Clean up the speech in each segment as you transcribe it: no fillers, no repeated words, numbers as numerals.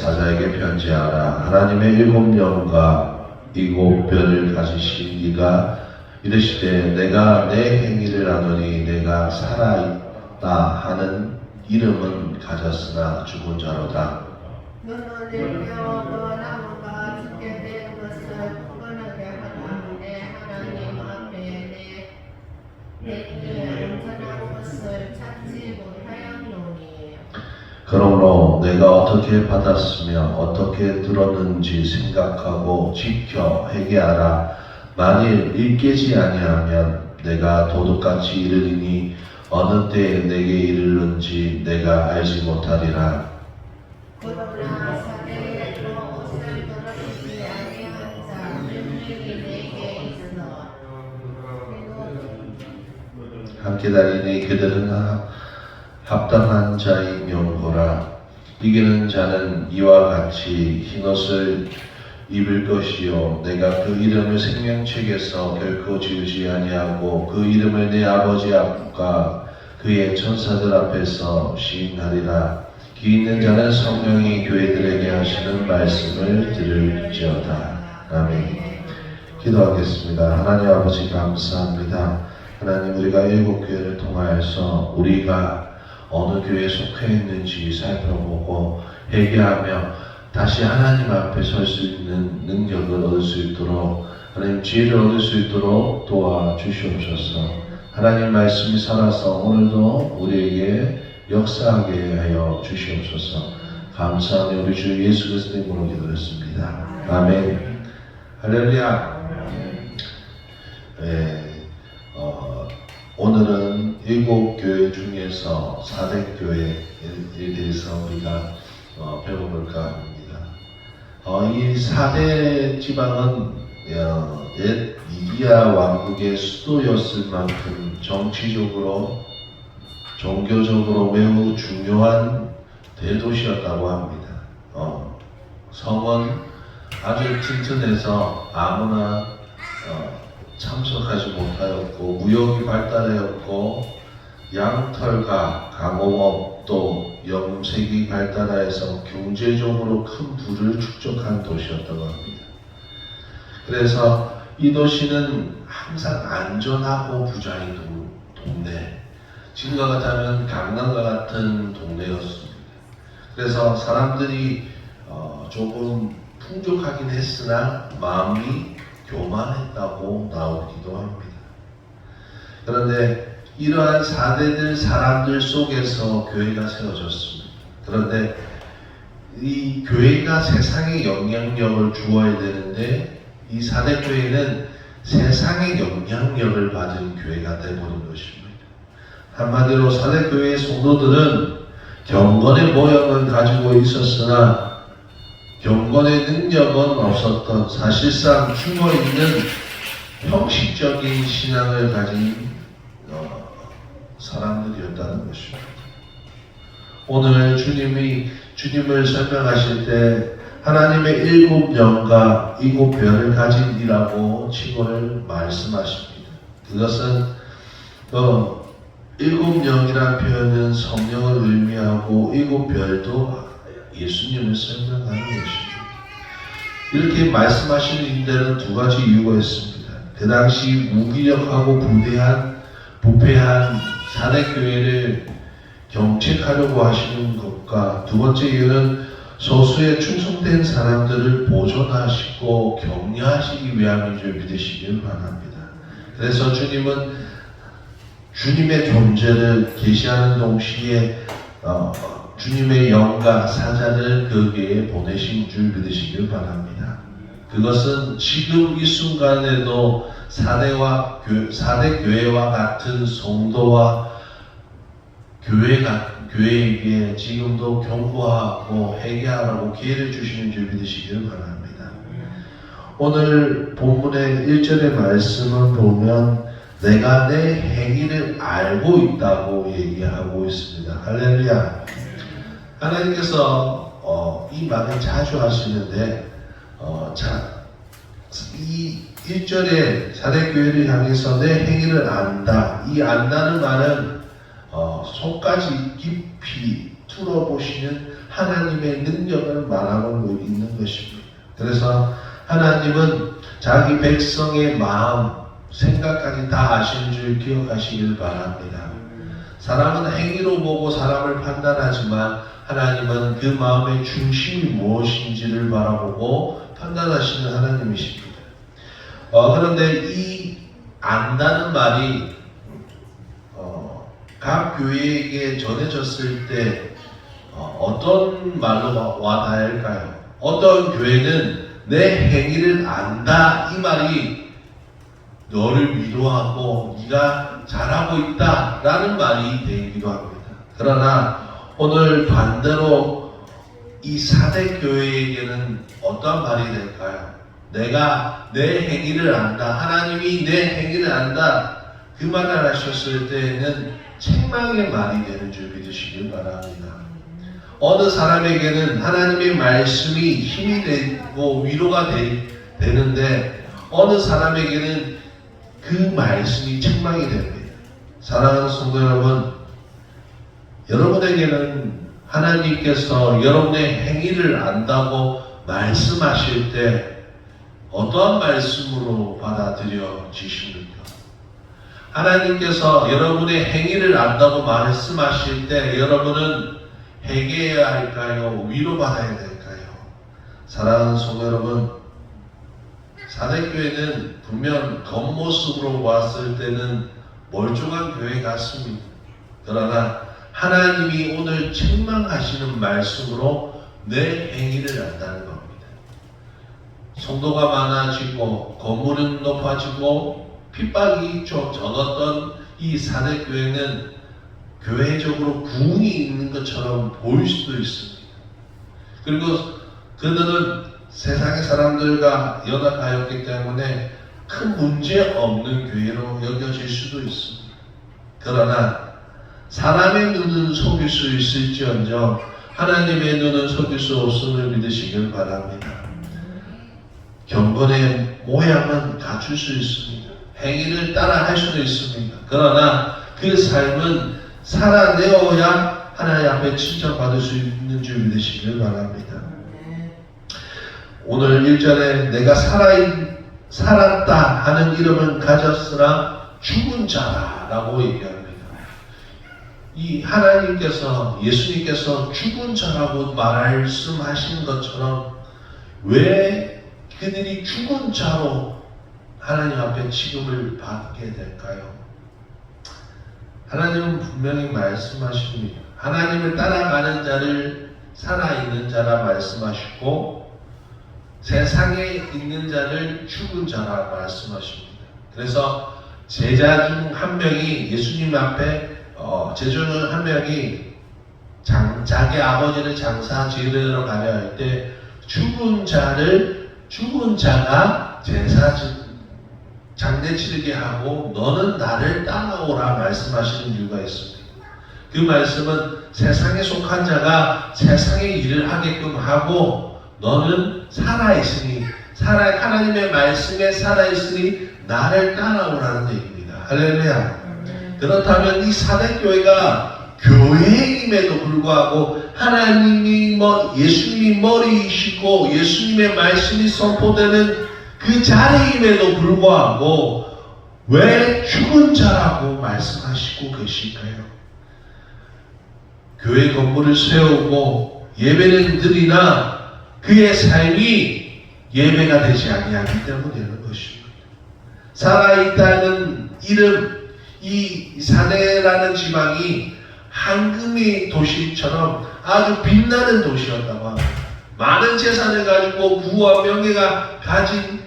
사자에게 편지하라. 하나님의 일곱 영과 일곱 별을 가지신 이가 이르시되 내가 내 행위를 아노니 내가 살아있다 하는 이름은 가졌으나 죽은 자로다. 너는 내 뼈와 나무가 죽게 된 것을 뻔하게 하라. 내 하나님 앞에 내 온전한 것을 찾지 못하였노니. 그러므로 내가 어떻게 받았으며 어떻게 들었는지 생각하고 지켜 회개하라. 만일 일깨지 아니하면 내가 도둑같이 이르리니 어느 때에 내게 이르는지 내가 알지 못하리라. 그러나 사대에도 옷을 더럽히지 아니한 자 몇명이 내게 있어. 함께 다니니 그들은 합당한 자의 명호라. 이기는 자는 이와 같이 흰옷을 입을 것이요 내가 그 이름을 생명책에서 결코 지우지 아니하고 그 이름을 내 아버지 앞과 그의 천사들 앞에서 시인하리라. 귀 있는 자는 성령이 교회들에게 하시는 말씀을 들을지어다. 아멘. 기도하겠습니다. 하나님 아버지 감사합니다. 하나님, 우리가 일곱 교회를 통하여서 우리가 어느 교회에 속해 있는지 살펴보고 회개하며 다시 하나님 앞에 설 수 있는 능력을 얻을 수 있도록, 하나님 지혜를 얻을 수 있도록 도와주시옵소서. 하나님 말씀이 살아서 오늘도 우리에게 역사하게 하여 주시옵소서. 감사하며 우리 주 예수 그리스도의 이름으로 기도했습니다. 아멘. 할렐루야. 오늘은 일곱 교회 중에서 사대교회에 대해서 우리가 배워볼까 합니다. 이 사대 지방은 옛 이디야 왕국의 수도였을 만큼 정치적으로, 종교적으로 매우 중요한 대도시였다고 합니다. 성은 아주 튼튼해서 아무나 참석하지 못하였고, 무역이 발달하였고, 양털과 강공업도 염색이 발달하여서 경제적으로 큰 부를 축적한 도시였다고 합니다. 그래서 이 도시는 항상 안전하고 부자의 동네, 지금과 같다면 강남과 같은 동네였습니다. 그래서 사람들이 조금 풍족하긴 했으나 마음이 교만했다고 나오기도 합니다. 그런데 이러한 사대들 사람들 속에서 교회가 세워졌습니다. 그런데 이 교회가 세상에 영향력을 주어야 되는데 이 사대교회는 세상에 영향력을 받은 교회가 되어버린 것입니다. 한마디로 사대교회의 성도들은 경건의 모양을 가지고 있었으나 경건의 능력은 없었던, 사실상 죽어있는 형식적인 신앙을 가진 사람들이었다는 것입니다. 오늘 주님을 설명하실 때 하나님의 일곱 영과 일곱 별을 가진 이라고 칭호를 말씀하십니다. 그것은 일곱 영이라는 표현은 성령을 의미하고 일곱 별도 예수님을 설명하는 것입니다. 이렇게 말씀하시는 데는 두 가지 이유가 있습니다. 그 당시 무기력하고 부패한 사대교회를 경책하려고 하시는 것과, 두 번째 이유는 소수의 충성된 사람들을 보존하시고 격려하시기 위함인 줄 믿으시길 바랍니다. 그래서 주님은 주님의 존재를 계시하는 동시에 주님의 영과 사자를 거기에 보내신 줄 믿으시길 바랍니다. 그것은 지금 이 순간에도 사대교회와 같은 성도와 교회에게 지금도 경고하고 회개하라고 기회를 주시는 줄 믿으시길 바랍니다. 오늘 본문의 1절의 말씀을 보면 내가 내 행위를 알고 있다고 얘기하고 있습니다. 할렐루야. 하나님께서 이 말을 자주 하시는데 이 1절에 사대교회를 향해서 내 행위를 안다. 이 안다는 말은 속까지 깊이 뚫어보시는 하나님의 능력을 말하고 있는 것입니다. 그래서 하나님은 자기 백성의 마음, 생각까지 다 아시는 줄 기억하시길 바랍니다. 사람은 행위로 보고 사람을 판단하지만 하나님은 그 마음의 중심이 무엇인지를 바라보고 판단하시는 하나님이십니다. 그런데 이 안다는 말이 각 교회에게 전해졌을 때 어떤 말로 와닿을까요? 어떤 교회는 내 행위를 안다 이 말이 너를 위로하고 네가 잘하고 있다 라는 말이 되기도 합니다. 그러나 오늘 반대로 이 사대 교회에게는 어떤 말이 될까요? 내가 내 행위를 안다, 하나님이 내 행위를 안다 그 말을 하셨을 때에는 책망의 말이 되는 줄 믿으시길 바랍니다. 어느 사람에게는 하나님의 말씀이 힘이 되고 위로가 되는데 어느 사람에게는 그 말씀이 책망이 됩니다. 사랑하는 성도 여러분, 여러분에게는 하나님께서 여러분의 행위를 안다고 말씀하실 때 어떠한 말씀으로 받아들여지십니까? 하나님께서 여러분의 행위를 안다고 말씀하실 때 여러분은 회개해야 할까요? 위로받아야 될까요? 사랑하는 성도 여러분, 사대교회는 분명 겉모습으로 봤을 때는 멀쩡한 교회 같습니다. 그러나 하나님이 오늘 책망하시는 말씀으로 내 행위를 안다는 겁니다. 성도가 많아지고 건물은 높아지고 핍박이 좀 적었던 이 사대교회는 교회적으로 부흥이 있는 것처럼 보일 수도 있습니다. 그리고 그들은 세상의 사람들과 연합하였기 때문에 큰 문제 없는 교회로 여겨질 수도 있습니다. 그러나 사람의 눈은 속일 수 있을지언정 하나님의 눈은 속일 수 없음을 믿으시길 바랍니다. 경건의 모양은 갖출 수 있습니다. 행위를 따라 할 수도 있습니다. 그러나 그 삶은 살아내어야 하나님 앞에 칭찬받을 수 있는 줄 믿으시길 바랍니다. 오늘 1절에 내가 살았다 하는 이름은 가졌으나 죽은 자라 라고 얘기합니다. 이 하나님께서 예수님께서 죽은 자라고 말씀하신 것처럼 왜 그들이 죽은 자로 하나님 앞에 취급을 받게 될까요? 하나님은 분명히 말씀하십니다. 하나님을 따라가는 자를 살아있는 자라 말씀하시고 세상에 있는 자를 죽은 자라 말씀하십니다. 그래서 제자 중 한 명이 예수님 앞에 제자 중 한 명이 자기 아버지를 장사 지으러 가려 할 때 죽은 자가 제사 장례 치르게 하고 너는 나를 따라오라 말씀하시는 이유가 있습니다. 그 말씀은 세상에 속한 자가 세상의 일을 하게끔 하고 너는 살아있으니 하나님의 말씀에 살아있으니 나를 따라오라는 얘기입니다. 할렐루야. 그렇다면 이 사대교회가 교회임에도 불구하고 하나님이 예수님이 머리이시고 예수님의 말씀이 선포되는 그 자리임에도 불구하고 왜 죽은 자라고 말씀하시고 계실까요? 교회 건물을 세우고 예배는 드리나 그의 삶이 예배가 되지 아니하기 때문이라는 것입니다. 살아있다는 이름, 이 사대라는 지방이 황금의 도시처럼 아주 빛나는 도시였다고 합니다. 많은 재산을 가지고 부와 명예가 가진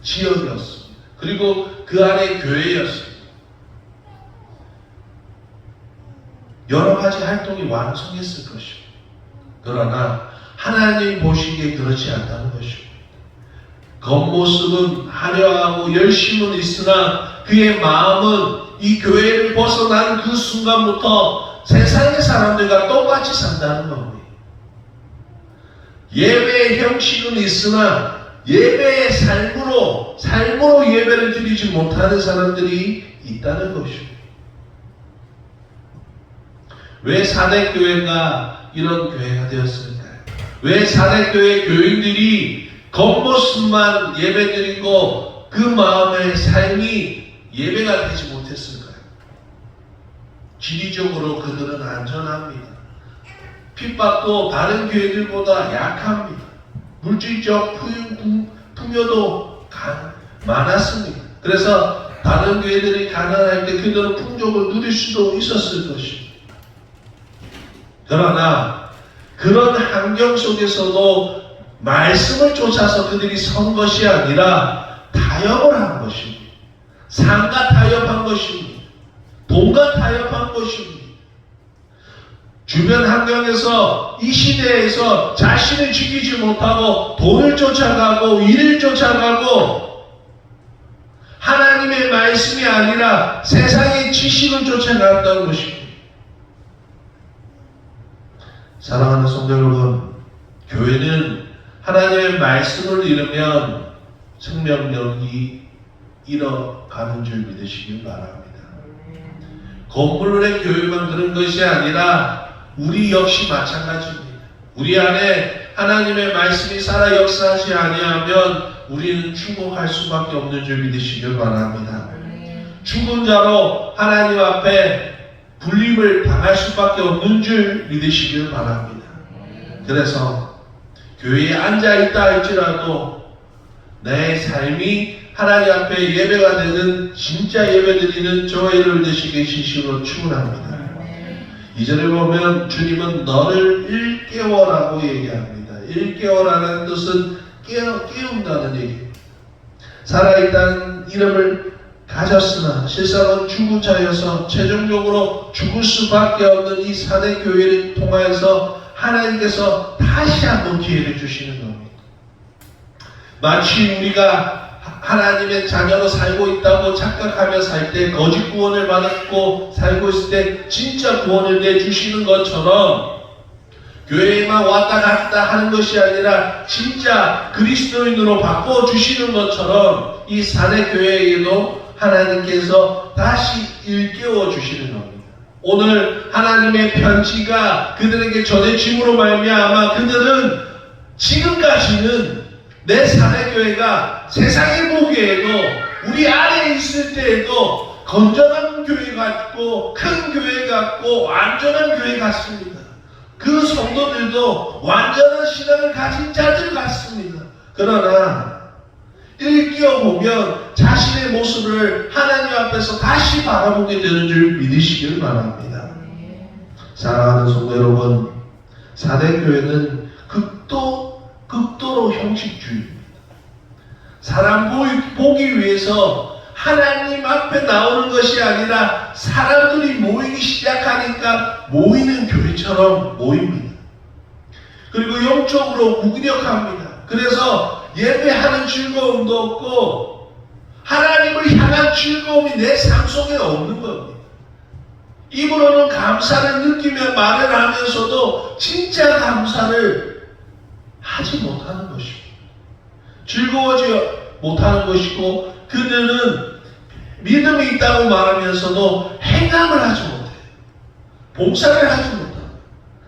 지역이었습니다. 그리고 그 안에 교회였습니다. 여러 가지 활동이 완성했을 것입니다. 그러나 하나님 보시기에 그렇지 않다는 것입니다. 겉모습은 화려하고 열심은 있으나 그의 마음은 이 교회를 벗어난 그 순간부터 세상의 사람들과 똑같이 산다는 겁니다. 예배의 형식은 있으나 예배의 삶으로 예배를 드리지 못하는 사람들이 있다는 것입니다. 왜 사대교회가 이런 교회가 되었을까요? 왜 사내교회 교인들이 겉모습만 예배드리고 그 마음의 삶이 예배가 되지 못했을까요? 지리적으로 그들은 안전합니다. 핍박도 다른 교회들보다 약합니다. 물질적 풍요도 많았습니다. 그래서 다른 교회들이 가난할 때 그들은 풍족을 누릴 수도 있었을 것입니다. 그러나 그런 환경 속에서도 말씀을 쫓아서 그들이 선 것이 아니라 타협을 한 것입니다. 삶과 타협한 것입니다. 돈과 타협한 것입니다. 주변 환경에서 이 시대에서 자신을 지키지 못하고 돈을 쫓아가고 일을 쫓아가고 하나님의 말씀이 아니라 세상의 지식을 쫓아갔다는 것입니다. 사랑하는 성도 여러분, 교회는 하나님의 말씀을 잃으면 생명력이 잃어가는 줄 믿으시길 바랍니다. 건물의 교회만 그런 것이 아니라 우리 역시 마찬가지입니다. 우리 안에 하나님의 말씀이 살아 역사하지 아니하면 우리는 추모할 수밖에 없는 줄 믿으시길 바랍니다. 죽은 자로 하나님 앞에 불림을 당할 수밖에 없는 줄 믿으시길 바랍니다. 그래서 교회에 앉아있다 할지라도 내 삶이 하나님 앞에 예배가 되는 진짜 예배드리는 저와 여러분 되시기를 진심으로 축원합니다. 2절에 보면 주님은 너를 일깨워라고 얘기합니다. 일깨워라는 뜻은 깨운다는 얘기입니다. 살아있다는 이름을 가졌으나 실상은 죽은 자여서 최종적으로 죽을 수밖에 없는 이 사내 교회를 통하여서 하나님께서 다시 한번 기회를 주시는 겁니다. 마치 우리가 하나님의 자녀로 살고 있다고 착각하며 살 때 거짓 구원을 받고 살고 있을 때 진짜 구원을 내주시는 것처럼 교회에만 왔다 갔다 하는 것이 아니라 진짜 그리스도인으로 바꿔주시는 것처럼 이 사내교회에도 하나님께서 다시 일깨워 주시는 겁니다. 오늘 하나님의 편지가 그들에게 전해짐으로 말미암아 그들은 지금까지는 내 사내교회가 세상에 보기에도 우리 안에 있을 때에도 건전한 교회 같고 큰 교회 같고 완전한 교회 같습니다. 그 성도들도 완전한 신앙을 가진 자들 같습니다. 그러나 일깨어보면 자신의 모습을 하나님 앞에서 다시 바라보게 되는 줄 믿으시길 바랍니다. 사랑하는 성도 여러분, 사내교회는 극도로 형식주의입니다. 사람 보기 위해서 하나님 앞에 나오는 것이 아니라 사람들이 모이기 시작하니까 모이는 교회처럼 모입니다. 그리고 영적으로 무기력합니다. 그래서 예배하는 즐거움도 없고 하나님을 향한 즐거움이 내 삶 속에 없는 겁니다. 입으로는 감사를 느끼며 말을 하면서도 진짜 감사를 하지 못하는 것입니다. 즐거워지 못하는 것이고 그들은 믿음이 있다고 말하면서도 행함을 하지 못해요. 봉사를 하지 못합니다.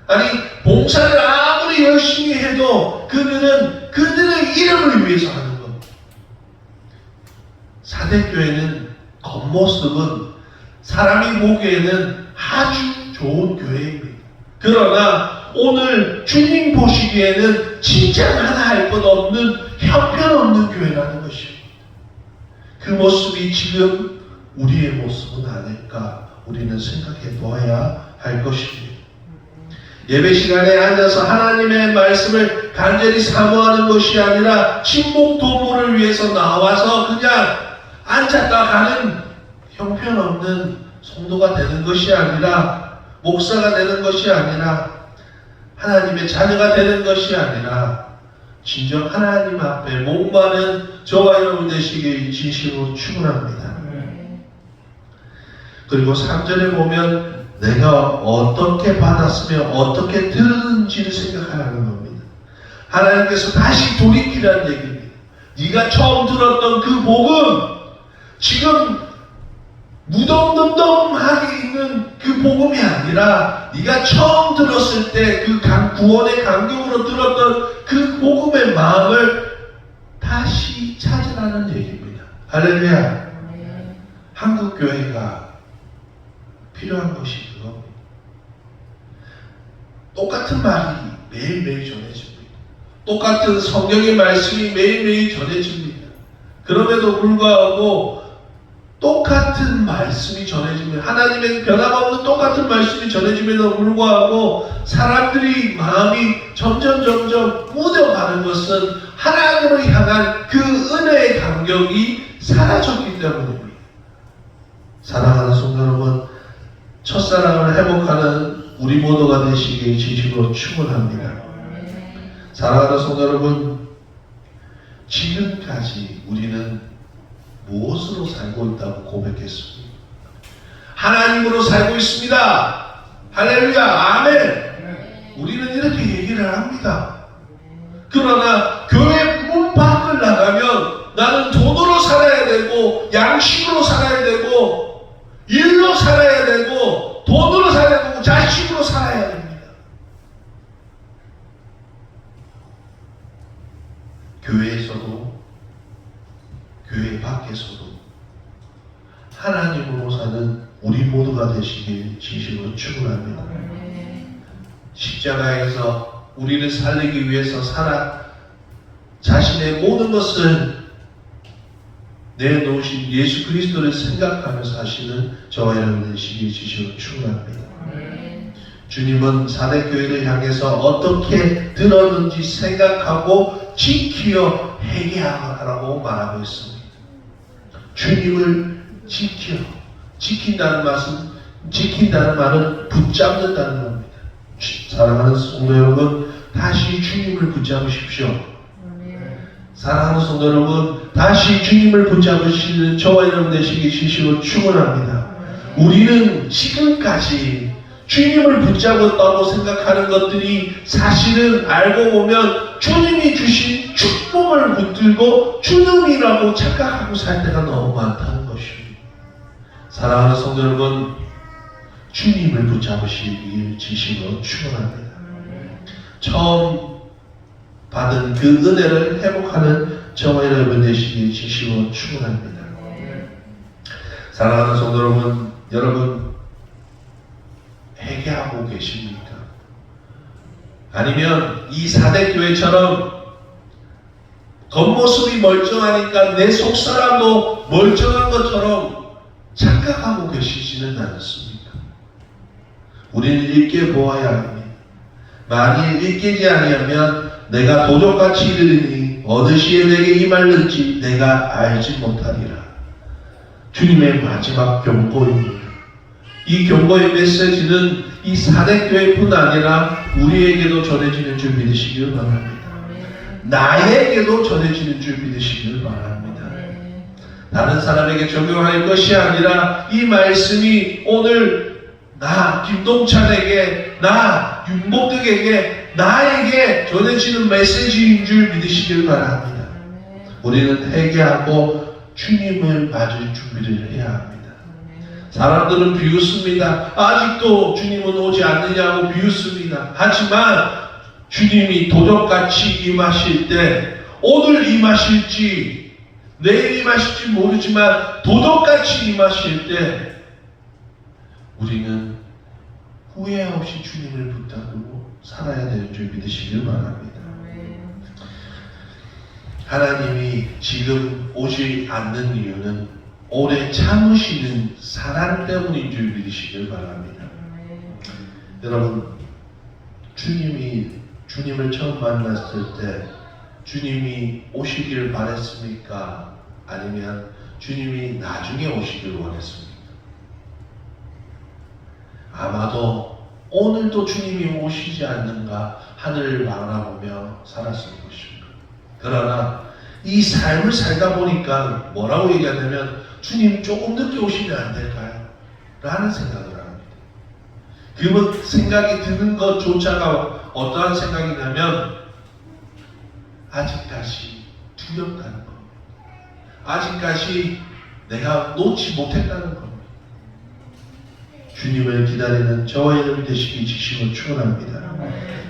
아니 봉사를 아무리 열심히 해도 그들은 그들의 이름을 위해서 하는 겁니다. 사대교회는 겉모습은 사람이 보기에는 아주 좋은 교회입니다. 그러나 오늘 주님 보시기에는 칭찬하나 할 것 없는 형편없는 교회라는 것입니다. 그 모습이 지금 우리의 모습은 아닐까 우리는 생각해 보아야 할 것입니다. 예배 시간에 앉아서 하나님의 말씀을 간절히 사모하는 것이 아니라 친목 도모를 위해서 나와서 그냥 앉았다 가는 형편없는 성도가 되는 것이 아니라 목사가 되는 것이 아니라 하나님의 자녀가 되는 것이 아니라 진정 하나님 앞에 목마른 저와 여러분 되시길 진심으로 축원합니다. 그리고 3절에 보면 내가 어떻게 받았으며 어떻게 들었는지를 생각하라는 겁니다. 하나님께서 다시 돌이키라는 얘기입니다. 네가 처음 들었던 그 복음 지금 무덤덤덤하게 있는 그 복음이 아니라 네가 처음 들었을 때 그 구원의 감격으로 들었던 그 복음의 마음을 다시 찾으라는 얘기입니다. 할렐루야. 한국 교회가 필요한 것이 그겁니다. 똑같은 말이 매일매일 전해집니다. 똑같은 성경의 말씀이 매일매일 전해집니다. 그럼에도 불구하고 똑같은 말씀이 전해지면, 하나님의 변함없는 똑같은 말씀이 전해짐에도 불구하고 사람들이 마음이 점점 무뎌가는 것은 하나님을 향한 그 은혜의 감격이 사라졌기 때문입니다. 사랑하는 성도 여러분, 첫사랑을 회복하는 우리 모두가 되시기에 진심으로 축원합니다. 사랑하는 성도 여러분, 지금까지 우리는 무엇으로 살고 있다고 고백했습니다. 하나님으로 살고 있습니다. 할렐루야, 아멘. 우리는 이렇게 얘기를 합니다. 그러나 교회 문 밖을 나가면 나는 돈으로 살아야 되고, 양식으로 살아야 되고, 일로 살아야 되고, 돈으로 살아야 되고, 자식으로 살아야 됩니다. 교회에서도 교회 밖에서도 하나님으로 사는 우리 모두가 되시길 진심으로 축원합니다. 십자가에서 우리를 살리기 위해서 자신의 모든 것을 내놓으신 예수 그리스도를 생각하면서 사시는 저와 여러분 되시길 진심으로 축원합니다. 주님은 사대교회를 향해서 어떻게 들었는지 생각하고 지키어 회개하라고 말하고 있습니다. 주님을 지킨다는 말은 붙잡는다는 겁니다. 사랑하는 성도 여러분, 다시 주님을 붙잡으십시오. 사랑하는 성도 여러분, 다시 주님을 붙잡으시는 저와 여러분 되시기 진심으로 축원합니다. 우리는 지금까지 주님을 붙잡았다고 생각하는 것들이 사실은 알고 보면 주님이 주신 축복을 붙들고 주님이라고 착각하고 살 때가 너무 많다는 것입니다. 사랑하는 성도 여러분, 주님을 붙잡으시길 진심으로 축원합니다. 처음 받은 그 은혜를 회복하는 저와 여러분 되시길 진심으로 축원합니다. 사랑하는 성도 여러분 회개하고 계십니까? 아니면 이 사대교회처럼 겉모습이 멀쩡하니까 내 속사람도 멀쩡한 것처럼 착각하고 계시지는 않습니까? 우리는 일깨 보아야 합니다. 만일 일깨지 아니하면 내가 도적같이 이르리니 어느 시에 내게 임할는지 내가 알지 못하리라. 주님의 마지막 경고입니다. 이 경고의 메시지는 이 사대교회뿐 아니라 우리에게도 전해지는 줄 믿으시길 바랍니다. 나에게도 전해지는 줄 믿으시길 바랍니다. 다른 사람에게 적용할 것이 아니라 이 말씀이 오늘 나 김동찬에게, 나 윤복덕에게, 나에게 전해지는 메시지인 줄 믿으시길 바랍니다. 우리는 회개하고 주님을 맞을 준비를 해야 합니다. 사람들은 비웃습니다. 아직도 주님은 오지 않느냐고 비웃습니다. 하지만 주님이 도적같이 임하실 때, 오늘 임하실지 내일 임하실지 모르지만 도적같이 임하실 때 우리는 후회 없이 주님을 붙잡고 살아야 되는 줄 믿으시길 바랍니다. 하나님이 지금 오지 않는 이유는 오래 참으시는 사랑 때문인 줄 믿으시길 바랍니다. 여러분, 주님을 처음 만났을 때 주님이 오시기를 바랬습니까? 아니면 주님이 나중에 오시기를 원했습니까? 아마도 오늘도 주님이 오시지 않는가 하늘을 바라보며 살았을 것입니다. 그러나 이 삶을 살다 보니까 뭐라고 얘기하냐면 주님 조금 늦게 오시면 안 될까요? 라는 생각을 합니다. 그 생각이 드는 것조차가 어떠한 생각이냐면 아직까지 두렵다는 겁니다. 아직까지 내가 놓지 못했다는 겁니다. 주님을 기다리는 저와 여러분 되시기 지심을 축원합니다.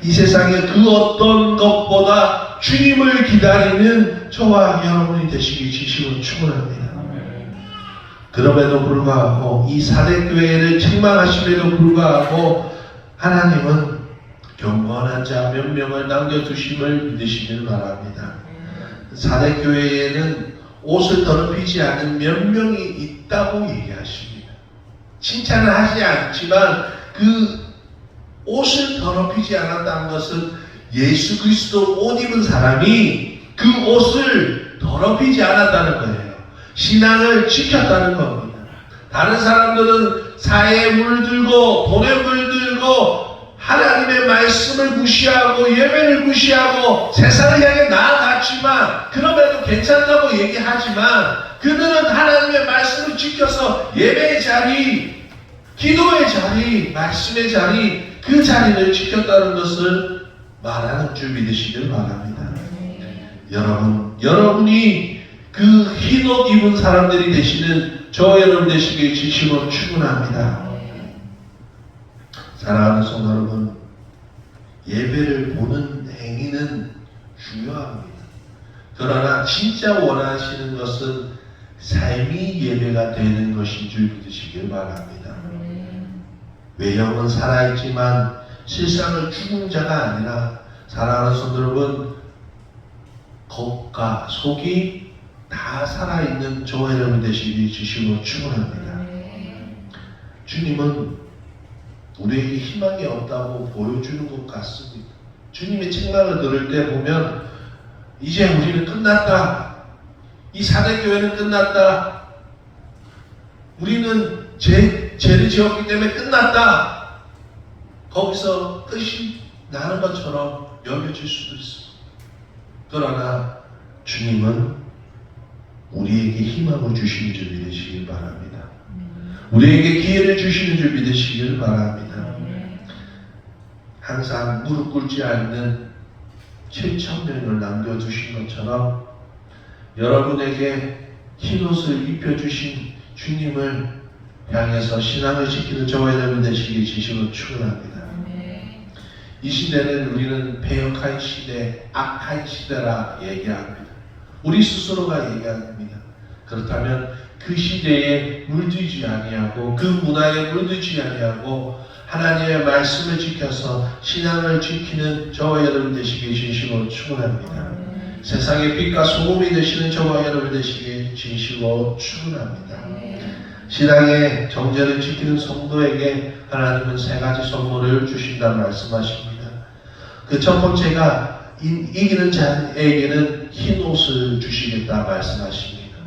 이 세상의 그 어떤 것보다 주님을 기다리는 저와 여러분이 되시기 지심을 축원합니다. 그럼에도 불구하고 이 사대교회를 책망하심에도 불구하고 하나님은 경건한 자 몇 명을 남겨두심을 믿으시길 바랍니다. 사대교회에는 옷을 더럽히지 않은 몇 명이 있다고 얘기하십니다. 칭찬을 하지 않지만 그 옷을 더럽히지 않았다는 것은 예수 그리스도 옷 입은 사람이 그 옷을 더럽히지 않았다는 거예요. 신앙을 지켰다는 겁니다. 다른 사람들은 사회에 물들고 돈에 물들고 하나님의 말씀을 무시하고 예배를 무시하고 세상을 향해 나아갔지만 그럼에도 괜찮다고 얘기하지만 그들은 하나님의 말씀을 지켜서 예배의 자리, 기도의 자리, 말씀의 자리 그 자리를 지켰다는 것을 말하는 줄 믿으시길 바랍니다. 여러분이 그 흰 옷 입은 사람들이 되시는 저 여러분 되시기에 진심으로 축원합니다. 사랑하는 성도 여러분, 예배를 보는 행위는 중요합니다. 그러나 진짜 원하시는 것은 삶이 예배가 되는 것인 줄 믿으시길 바랍니다. 외형은 살아있지만 실상은 죽은 자가 아니라 사랑하는 성도 여러분, 겉과 속이 다 살아있는 저와 여러분 되시기 주심으로 축원합니다. 주님은 우리에게 희망이 없다고 보여주는 것 같습니다. 주님의 책망을 들을 때 보면 이제 우리는 끝났다. 이 사대교회는 끝났다. 우리는 죄를 지었기 때문에 끝났다. 거기서 끝이 나는 것처럼 여겨질 수도 있습니다. 그러나 주님은 우리에게 희망을 주시는 줄 믿으시길 바랍니다. 우리에게 기회를 주시는 줄 믿으시길 바랍니다. 항상 무릎 꿇지 않는 7,000명을 남겨두신 것처럼 여러분에게 흰옷을 입혀주신 주님을 향해서 신앙을 지키는 저와 여러분 되시기 진심으로 축원합니다. 이 시대는 우리는 패역한 시대, 악한 시대라 얘기합니다. 우리 스스로가 얘기합니다. 그렇다면 그 시대에 물들지 아니하고 그 문화에 물들지 아니하고 하나님의 말씀을 지켜서 신앙을 지키는 저와 여러분 되시기에 진심으로 축원합니다. 세상의 빛과 소금이 되시는 저와 여러분 되시기에 진심으로 축원합니다. 신앙의 정죄를 지키는 성도에게 하나님은 3가지 선물을 주신다는 말씀하십니다. 그 첫 번째가 이기는 자에게는 흰 옷을 주시겠다 말씀하십니다.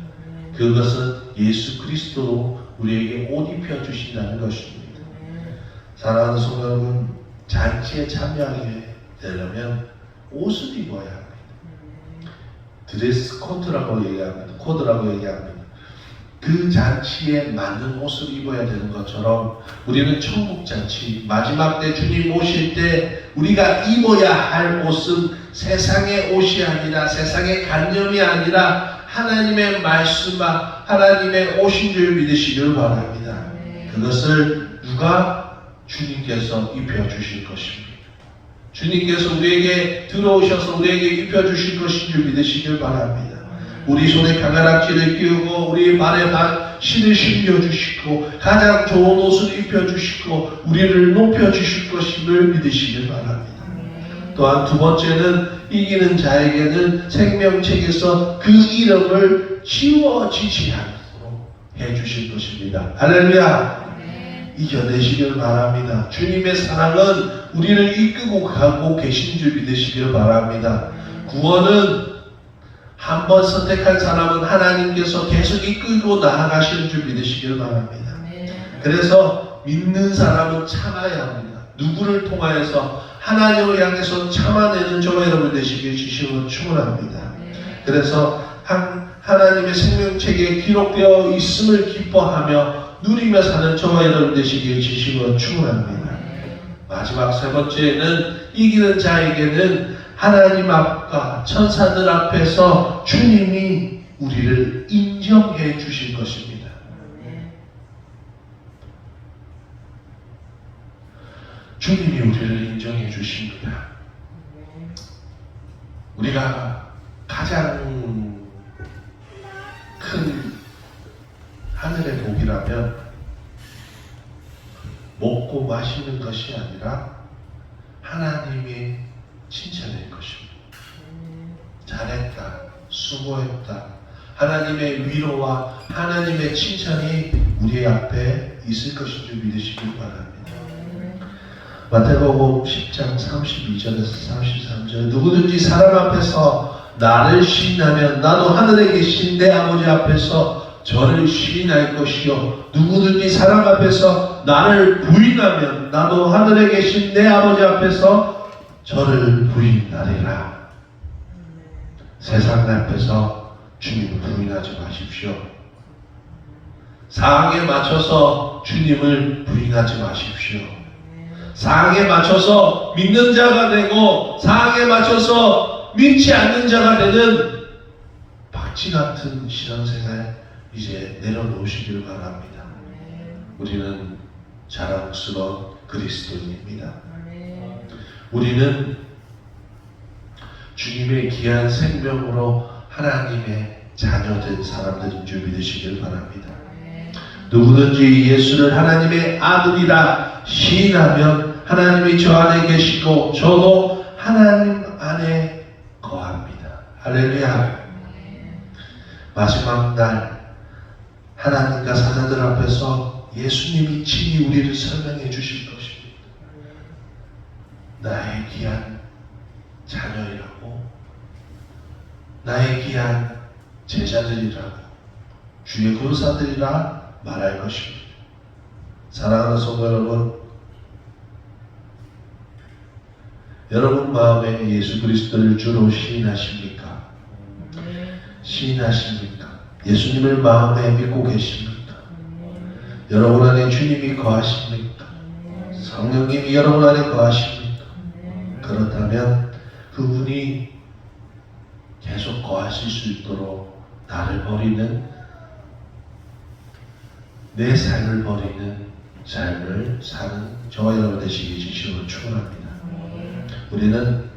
그것은 예수 그리스도로 우리에게 옷 입혀 주신다는 것입니다. 사랑하는 성도 여러분, 잔치에 참여하게 되려면 옷을 입어야 합니다. 드레스 코드라고 얘기합니다. 그 잔치에 맞는 옷을 입어야 되는 것처럼 우리는 천국 잔치, 마지막 때 주님 오실 때 우리가 입어야 할 옷은 세상의 옷이 아니라 세상의 관념이 아니라 하나님의 말씀과 하나님의 옷인 줄 믿으시길 바랍니다. 그것을 누가? 주님께서 입혀주실 것입니다. 주님께서 우리에게 들어오셔서 우리에게 입혀주실 것인 줄 믿으시길 바랍니다. 우리 손에 가가락지를 끼우고 우리 발에 실을 신겨주시고 가장 좋은 옷을 입혀주시고 우리를 높여주실 것임을 믿으시길 바랍니다. 또한 두 번째는 이기는 자에게는 생명책에서 그 이름을 지워지지 않도록 해주실 것입니다. 할렐루야! 이겨내시길 바랍니다. 주님의 사랑은 우리를 이끌고 가고 계신 줄 믿으시길 바랍니다. 구원은 한 번 선택한 사람은 하나님께서 계속 이끌고 나아가시는 줄 믿으시길 바랍니다. 그래서 믿는 사람은 참아야 합니다. 누구를 통하여서 하나님을 향해서 참아내는 저와 여러분 되시길 주시면 축원합니다. 그래서 하나님의 생명책에 기록되어 있음을 기뻐하며 누리며 사는 저와 여러분 되시길 주시면 축원합니다. 마지막 3번째는 이기는 자에게는 하나님 앞과 천사들 앞에서 주님이 우리를 인정해 주실 것입니다. 주십니다. 우리가 가장 큰 하늘의 복이라면 먹고 마시는 것이 아니라 하나님의 칭찬일 것입니다. 잘했다, 수고했다, 하나님의 위로와 하나님의 칭찬이 우리 앞에 있을 것인 줄 믿으시길 바랍니다. 마태복음 10장 32절에서 33절, 누구든지 사람 앞에서 나를 시인하면 나도 하늘에 계신 내 아버지 앞에서 저를 시인할 것이요, 누구든지 사람 앞에서 나를 부인하면 나도 하늘에 계신 내 아버지 앞에서 저를 부인하리라. 세상 앞에서 주님을 부인하지 마십시오. 상황에 맞춰서 주님을 부인하지 마십시오. 상황에 맞춰서 믿는 자가 되고 상황에 맞춰서 믿지 않는 자가 되는 박쥐 같은 신앙생활 이제 내려놓으시길 바랍니다. 우리는 자랑스러운 그리스도인입니다. 우리는 주님의 귀한 생명으로 하나님의 자녀된 사람들인 줄 믿으시길 바랍니다. 누구든지 예수를 하나님의 아들이라 시인하면 하나님이 저 안에 계시고 저도 하나님 안에 거합니다. 할렐루야. 마지막 날 하나님과 사자들 앞에서 예수님이 친히 우리를 설명해 주실 것입니다. 나의 귀한 자녀이라고, 나의 귀한 제자들이라고, 주의 군사들이라 말할 것입니다. 사랑하는 성도 여러분 마음에 예수 그리스도를 주로 시인하십니까? 시인하십니까? 예수님을 마음에 믿고 계십니까? 여러분 안에 주님이 거하십니까? 성령님이 여러분 안에 거하십니까? 그렇다면 그분이 계속 거하실 수 있도록 나를 버리는, 내 삶을 버리는 삶을 사는 저와 여러분 되시기 진심으로 축원합니다. 우리는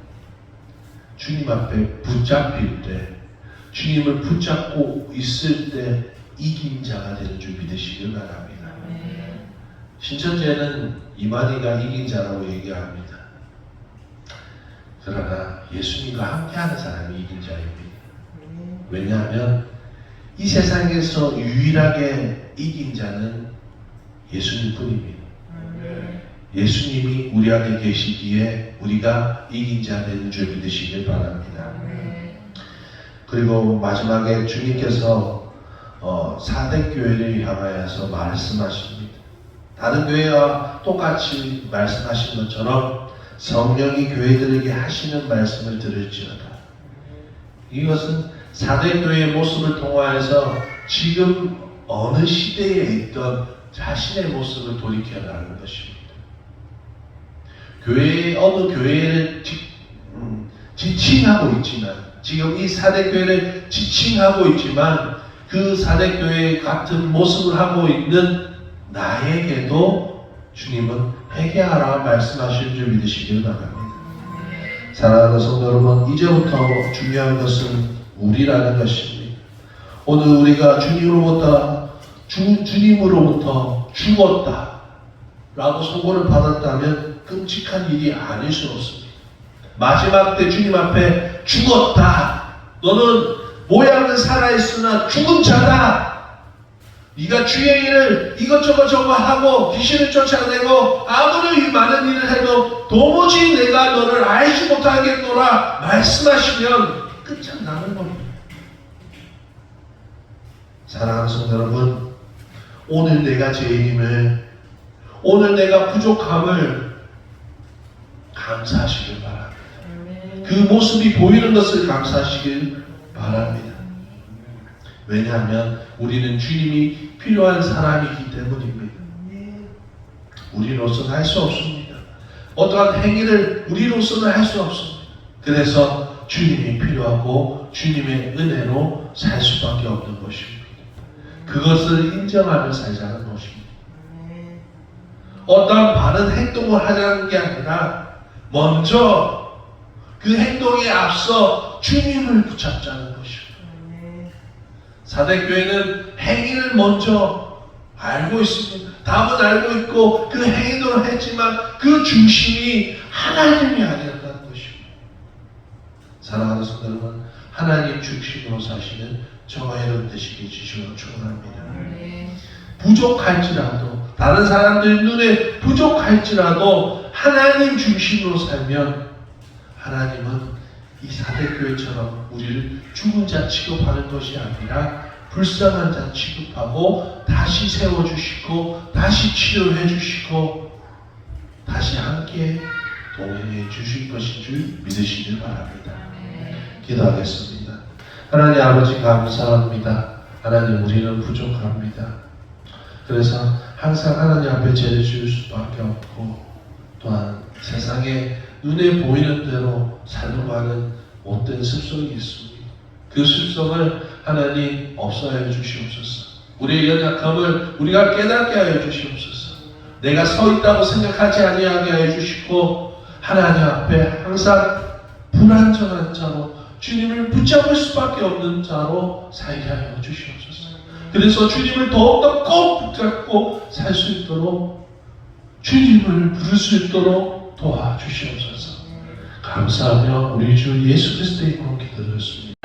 주님 앞에 붙잡힐 때, 주님을 붙잡고 있을 때 이긴 자가 되는 줄 믿으시길 바랍니다. 신천지에는 이만희가 이긴 자라고 얘기합니다. 그러나 예수님과 함께하는 사람이 이긴 자입니다. 왜냐하면 이 세상에서 유일하게 이긴 자는 예수님뿐입니다. 예수님이 우리 안에 계시기에 우리가 이긴 자 되는 줄 믿으시길 바랍니다. 그리고 마지막에 주님께서 4대 교회를 향하여서 말씀하십니다. 다른 교회와 똑같이 말씀하신 것처럼 성령이 교회들에게 하시는 말씀을 들을지어다. 이것은 4대 교회의 모습을 통하여서 지금 어느 시대에 있던 자신의 모습을 돌이켜라는 것입니다. 어느 교회를 지칭하고 있지만, 지금 이 4대 교회를 지칭하고 있지만 그 4대 교회 같은 모습을 하고 있는 나에게도 주님은 회개하라 말씀하실 줄 믿으시길 바랍니다. 사랑하는 성도 여러분, 이제부터 중요한 것은 우리라는 것입니다. 오늘 우리가 주님으로부터 죽었다 라고 선고를 받았다면 끔찍한 일이 아닐 수 없습니다. 마지막 때 주님 앞에 죽었다, 너는 모양은 살아있으나 죽은 자다, 네가 주의 일을 이것저것 저것 하고 귀신을 쫓아내고 아무리 많은 일을 해도 도무지 내가 너를 알지 못하겠노라 말씀하시면 끝장나는 겁니다. 사랑하는 성도 여러분, 오늘 내가 죄인임을, 오늘 내가 부족함을 감사하시길 바랍니다. 그 모습이 보이는 것을 감사하시길 바랍니다. 왜냐하면 우리는 주님이 필요한 사람이기 때문입니다. 우리로서는 할 수 없습니다. 어떠한 행위를 우리로서는 할 수 없습니다. 그래서 주님이 필요하고 주님의 은혜로 살 수밖에 없는 것입니다. 그것을 인정하며 살자는 것입니다. 어떠한 바른 행동을 하자는 게 아니라 먼저 그 행동에 앞서 주님을 붙잡자는 것입니다. 사대교회는 행위를 먼저 알고 있습니다. 답은 알고 있고 그 행위도 했지만 그 중심이 하나님이 아니었다는 것입니다. 사랑하는 성도 여러분, 하나님 중심으로 사시는 저와 여러분 되시기 주시면 축원합니다. 부족할지라도 다른 사람들 눈에 부족할지라도 하나님 중심으로 살면 하나님은 이 사대교회처럼 우리를 죽은 자 취급하는 것이 아니라 불쌍한 자 취급하고 다시 세워주시고 다시 치료해 주시고 다시 함께 동행해 주실 것인 줄 믿으시길 바랍니다. 기도하겠습니다. 하나님 아버지 감사합니다. 하나님 우리는 부족합니다. 그래서 항상 하나님 앞에 죄를 지을 수밖에 없고 또한 세상에 눈에 보이는 대로 살아가는 못된 습성이 있습니다. 그 습성을 하나님 없애해 주시옵소서. 우리의 연약함을 우리가 깨닫게 하여 주시옵소서. 내가 서 있다고 생각하지 아니하게 하여 주시고 하나님 앞에 항상 불완전한 자로 주님을 붙잡을 수밖에 없는 자로 살게 하여 주시옵소서. 그래서 주님을 더욱더 꼭 붙잡고 살 수 있도록 주님을 부를 수 있도록 도와주시옵소서. 감사하며 우리 주 예수 그리스도의 이름으로 기도드렸습니다.